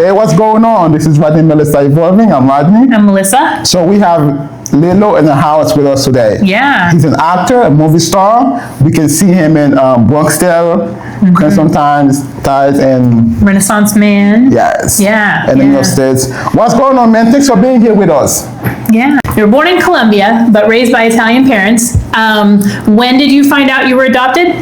Hey, what's going on? This is Rodney Melissa Evolving. I'm Rodney. I'm Melissa. So we have Lillo in the house with us today. Yeah. He's an actor, a movie star. We can see him in Bronx Tale, sometimes Ties and Renaissance Man. yes. Yeah. And in your states. What's going on, man? Thanks for being here with us. Yeah. You were born in Colombia, but raised by Italian parents. When did you find out you were adopted?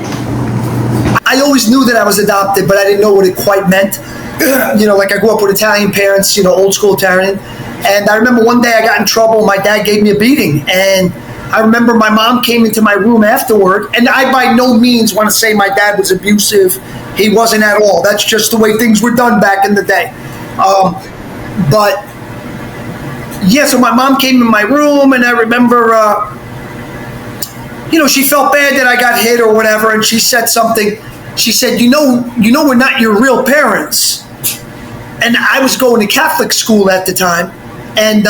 I always knew that I was adopted, but I didn't know what it quite meant. Like I grew up with Italian parents, old school Italian. And I remember one day I got in trouble. My dad gave me a beating. And I remember my mom came into my room afterward. And I by no means want to say my dad was abusive. He wasn't at all. That's just the way things were done back in the day. So my mom came in my room, and I remember, she felt bad that I got hit or whatever. And she said something. She said, we're not your real parents. And I was going to Catholic school at the time. And,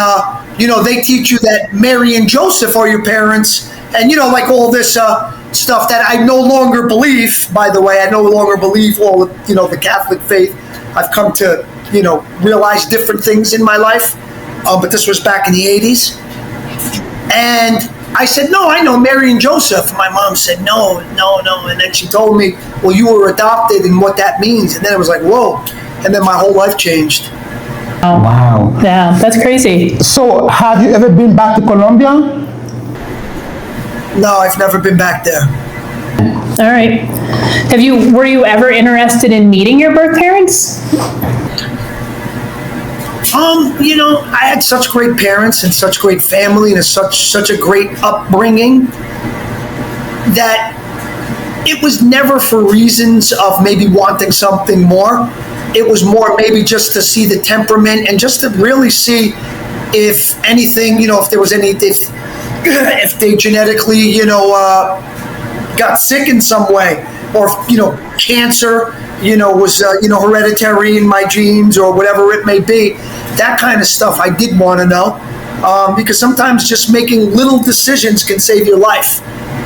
they teach you that Mary and Joseph are your parents. And, like all this stuff that I no longer believe, by the way. I no longer believe all of, the Catholic faith. I've come to, realize different things in my life. But this was back in the 80s. And I said, no, I know Mary and Joseph. My mom said, no. And then she told me, well, you were adopted and what that means. And then it was like, whoa. And then my whole life changed. Oh. Wow. Yeah, that's crazy. So have you ever been back to Colombia? No, I've never been back there. All right. Were you ever interested in meeting your birth parents? I had such great parents and such great family and such a great upbringing that it was never for reasons of maybe wanting something more. It was more maybe just to see the temperament and just to really see if anything, if there was if they genetically, got sick in some way, or cancer, was hereditary in my genes or whatever it may be. That kind of stuff I did want to know, because sometimes just making little decisions can save your life.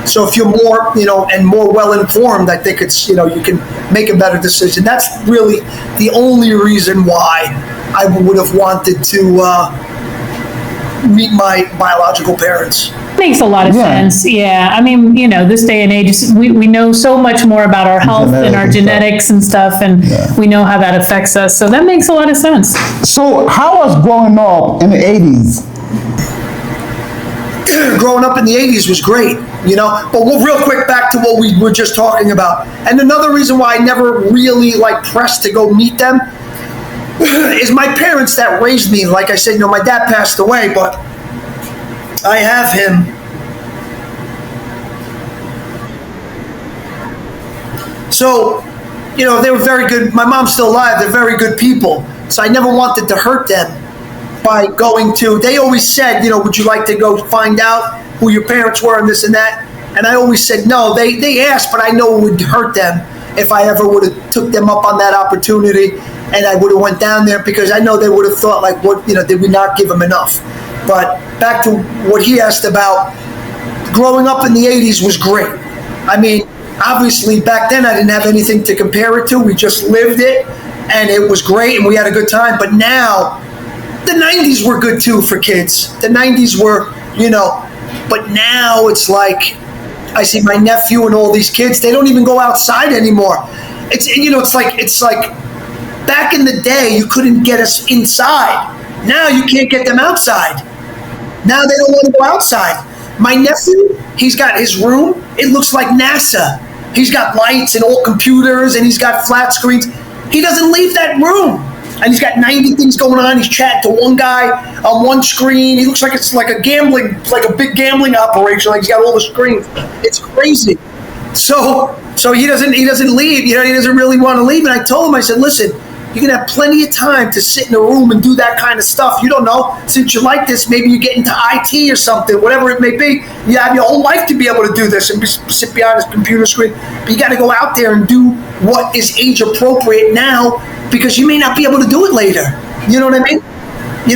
So if you're more, and more well-informed, I think it's, you can make a better decision. That's really the only reason why I would have wanted to meet my biological parents. Makes a lot of sense. Yeah. I mean, this day and age, we know so much more about our health and our genetics and stuff, and we know how that affects us. So that makes a lot of sense. So how was growing up in the 80s? Growing up in the 80s was great, but real quick back to what we were just talking about. And another reason why I never really pressed to go meet them is my parents that raised me. Like I said, my dad passed away, but I have him. So, they were very good. My mom's still alive. They're very good people. So I never wanted to hurt them by going to, they always said, would you like to go find out who your parents were and this and that? And I always said no. They asked, but I know it would hurt them if I ever would have took them up on that opportunity and I would have went down there, because I know they would have thought what, did we not give them enough? But back to what he asked about, growing up in the 80s was great. I mean, obviously back then I didn't have anything to compare it to. We just lived it and it was great and we had a good time. But now, the 90s were good too for kids. The 90s were, but now it's like, I see my nephew and all these kids, they don't even go outside anymore. It's like back in the day, you couldn't get us inside. Now you can't get them outside. Now they don't want to go outside. My nephew, he's got his room. It looks like NASA. He's got lights and all computers and he's got flat screens. He doesn't leave that room. And he's got 90 things going on. He's chatting to one guy on one screen. He looks like it's like a big gambling operation. Like he's got all the screens. It's crazy. So he doesn't leave. He doesn't really want to leave. And I told him, I said, listen, you can have plenty of time to sit in a room and do that kind of stuff. You don't know. Since you like this, maybe you get into IT or something, whatever it may be. You have your whole life to be able to do this and sit behind a computer screen. But you got to go out there and do what is age appropriate now, because you may not be able to do it later. You know what I mean?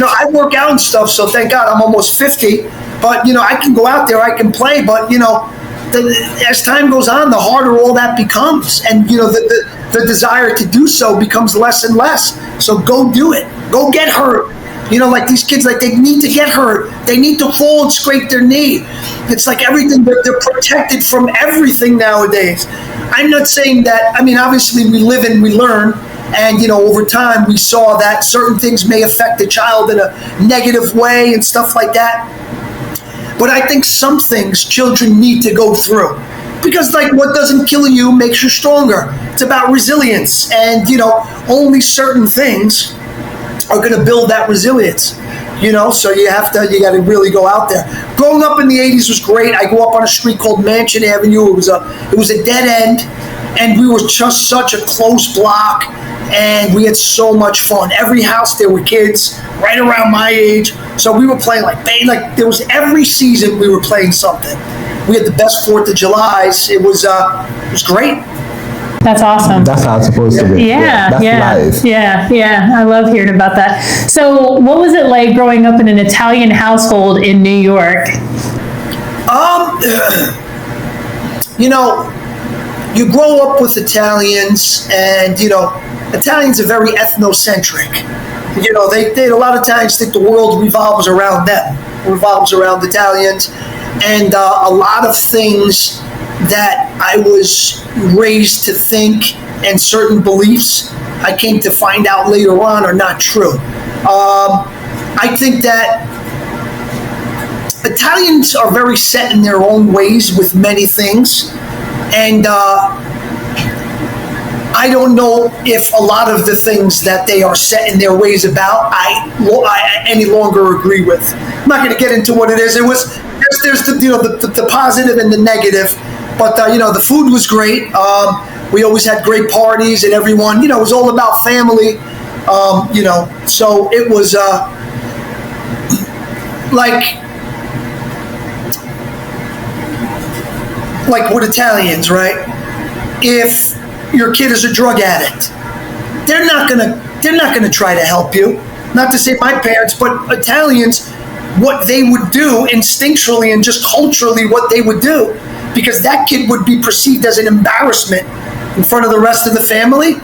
I work out and stuff, so thank God I'm almost 50. But, I can go out there, I can play. But, as time goes on, the harder all that becomes, and the desire to do so becomes less and less. So go do it. Go get hurt. Like these kids, like they need to get hurt. They need to fall and scrape their knee. It's like everything, they're protected from everything nowadays. I'm not saying that, obviously we live and we learn, and over time we saw that certain things may affect the child in a negative way and stuff like that. But I think some things children need to go through. Because like what doesn't kill you makes you stronger. It's about resilience. And only certain things are going to build that resilience. So you got to really go out there. Growing up in the 80s was great. I grew up on a street called Mansion Avenue. It was a dead end, and we were just such a close block, and we had so much fun. Every house there were kids right around my age, so we were playing like there was every season we were playing something. We had the best 4th of Julys. It was great. That's awesome. That's how it's supposed to be. That's life. Yeah. I love hearing about that. So what was it like growing up in an Italian household in New York? You grow up with Italians, and Italians are very ethnocentric. They a lot of times think the world revolves around them, revolves around Italians, and a lot of things that I was raised to think, and certain beliefs I came to find out later on are not true. I think that Italians are very set in their own ways with many things, and I don't know if a lot of the things that they are set in their ways about I any longer agree with. I'm not going to get into what it is. There's the positive and the negative. But, the food was great. We always had great parties, and everyone, it was all about family, so it was like with Italians, right? If your kid is a drug addict, they're not gonna try to help you. Not to say my parents, but Italians, what they would do instinctually and just culturally what they would do, because that kid would be perceived as an embarrassment in front of the rest of the family,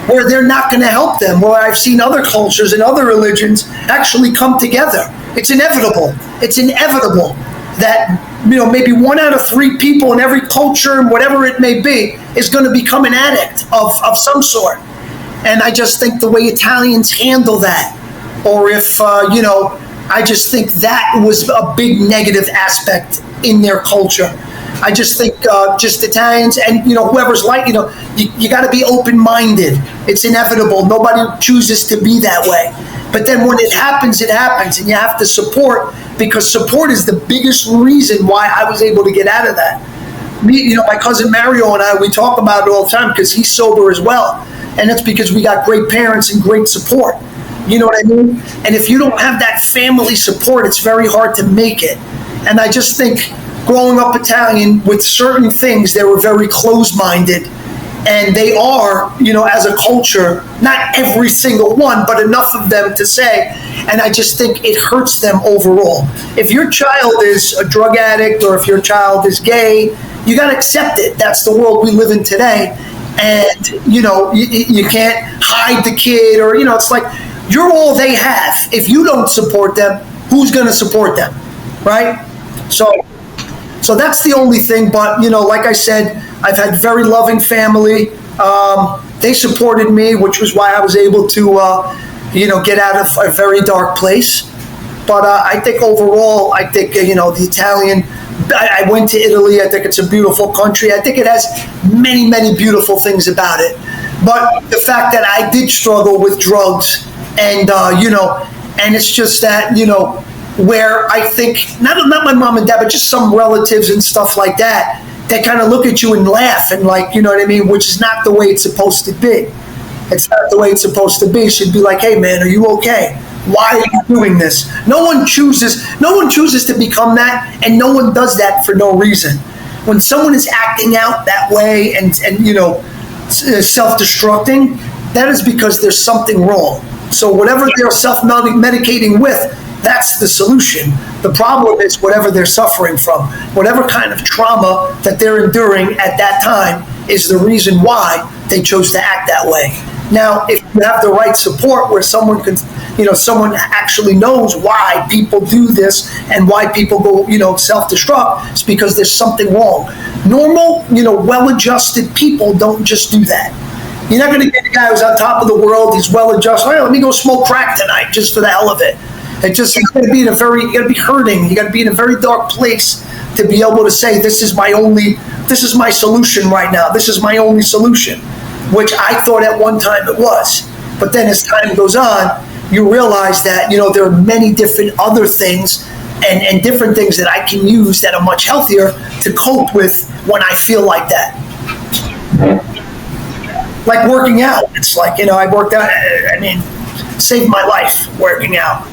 where they're not going to help them. Where I've seen other cultures and other religions actually come together. It's inevitable. It's inevitable that maybe 1 out of 3 people in every culture, and whatever it may be, is going to become an addict of some sort. And I just think the way Italians handle that, or if I just think that was a big negative aspect in their culture. I just think just Italians, and whoever's like, you got to be open-minded. It's inevitable. Nobody chooses to be that way. But then when it happens, and you have to support, because support is the biggest reason why I was able to get out of that. My cousin Mario and I, we talk about it all the time, because he's sober as well, and it's because we got great parents and great support. You know what I mean? And if you don't have that family support, it's very hard to make it. And I just think, growing up Italian, with certain things, they were very close-minded, and they are, as a culture, not every single one, but enough of them to say, and I just think it hurts them overall. If your child is a drug addict, or if your child is gay, you got to accept it. That's the world we live in today, and, you can't hide the kid, or, it's like, you're all they have. If you don't support them, who's going to support them, right? So that's the only thing, but, like I said, I've had very loving family. They supported me, which was why I was able to, get out of a very dark place. But I think overall, the Italian, I went to Italy. I think it's a beautiful country. I think it has many, many beautiful things about it. But the fact that I did struggle with drugs, and, and it's just that, where I think, not my mom and dad, but just some relatives and stuff like that, they kind of look at you and laugh, and like, you know what I mean, which is not the way it's supposed to be. It's not the way it's supposed to be. It should be like, hey man, are you okay? Why are you doing this? No one chooses to become that, and no one does that for no reason. When someone is acting out that way and self-destructing, that is because there's something wrong. So whatever they're self-medicating with, That's the solution. The problem is whatever they're suffering from, whatever kind of trauma that they're enduring at that time is the reason why they chose to act that way. Now, if you have the right support where someone can, someone actually knows why people do this and why people go, self-destruct, it's because there's something wrong. Normal, well-adjusted people don't just do that. You're not going to get a guy who's on top of the world, he's well-adjusted, let me go smoke crack tonight just for the hell of it. You got to be you got to be hurting, you got to be in a very dark place to be able to say, this is my solution right now, this is my only solution. Which I thought at one time it was. But then as time goes on, you realize that, there are many different other things and different things that I can use that are much healthier to cope with when I feel like that. Like working out. It's like, I worked out, saved my life working out.